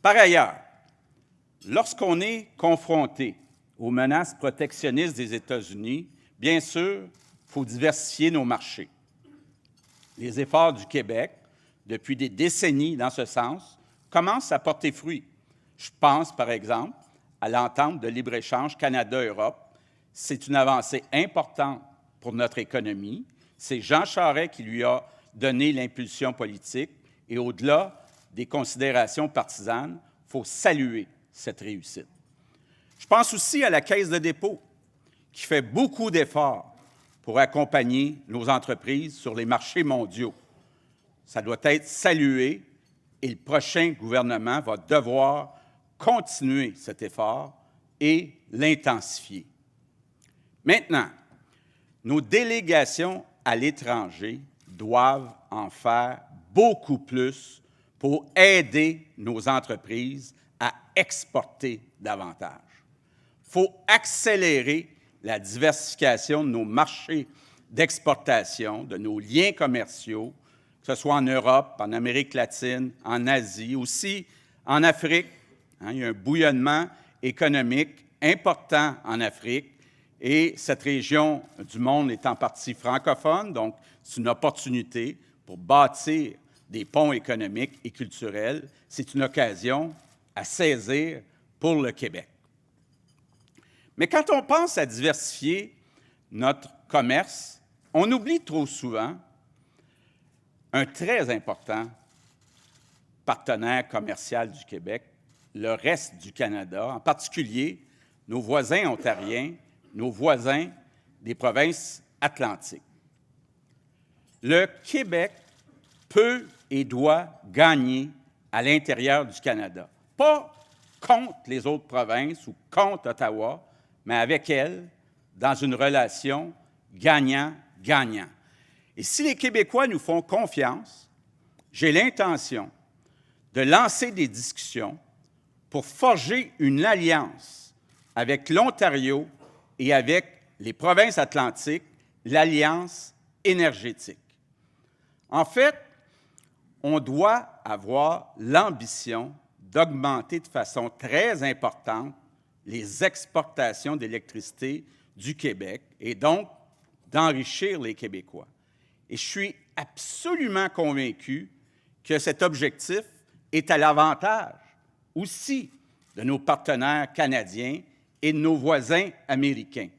Par ailleurs, lorsqu'on est confronté aux menaces protectionnistes des États-Unis, bien sûr, il faut diversifier nos marchés. Les efforts du Québec, depuis des décennies dans ce sens, commencent à porter fruit. Je pense, par exemple, à l'entente de libre-échange Canada-Europe. C'est une avancée importante pour notre économie. C'est Jean Charest qui lui a donné l'impulsion politique. Et au-delà des considérations partisanes, il faut saluer cette réussite. Je pense aussi à la Caisse de dépôt, qui fait beaucoup d'efforts pour accompagner nos entreprises sur les marchés mondiaux. Ça doit être salué et le prochain gouvernement va devoir continuer cet effort et l'intensifier. Maintenant, nos délégations à l'étranger doivent en faire beaucoup plus pour aider nos entreprises à exporter davantage. Il faut accélérer la diversification de nos marchés d'exportation, de nos liens commerciaux, que ce soit en Europe, en Amérique latine, en Asie, aussi en Afrique. Il y a un bouillonnement économique important en Afrique et cette région du monde est en partie francophone, donc c'est une opportunité pour bâtir des ponts économiques et culturels. C'est une occasion à saisir pour le Québec. Mais quand on pense à diversifier notre commerce, on oublie trop souvent un très important partenaire commercial du Québec, le reste du Canada, en particulier nos voisins ontariens, nos voisins des provinces atlantiques. Le Québec peut et doit gagner à l'intérieur du Canada, pas contre les autres provinces ou contre Ottawa, mais avec elles, dans une relation gagnant-gagnant. Et si les Québécois nous font confiance, j'ai l'intention de lancer des discussions pour forger une alliance avec l'Ontario et avec les provinces atlantiques, l'Alliance énergétique. En fait, on doit avoir l'ambition d'augmenter de façon très importante les exportations d'électricité du Québec et donc d'enrichir les Québécois. Et je suis absolument convaincu que cet objectif est à l'avantage aussi de nos partenaires canadiens et de nos voisins américains.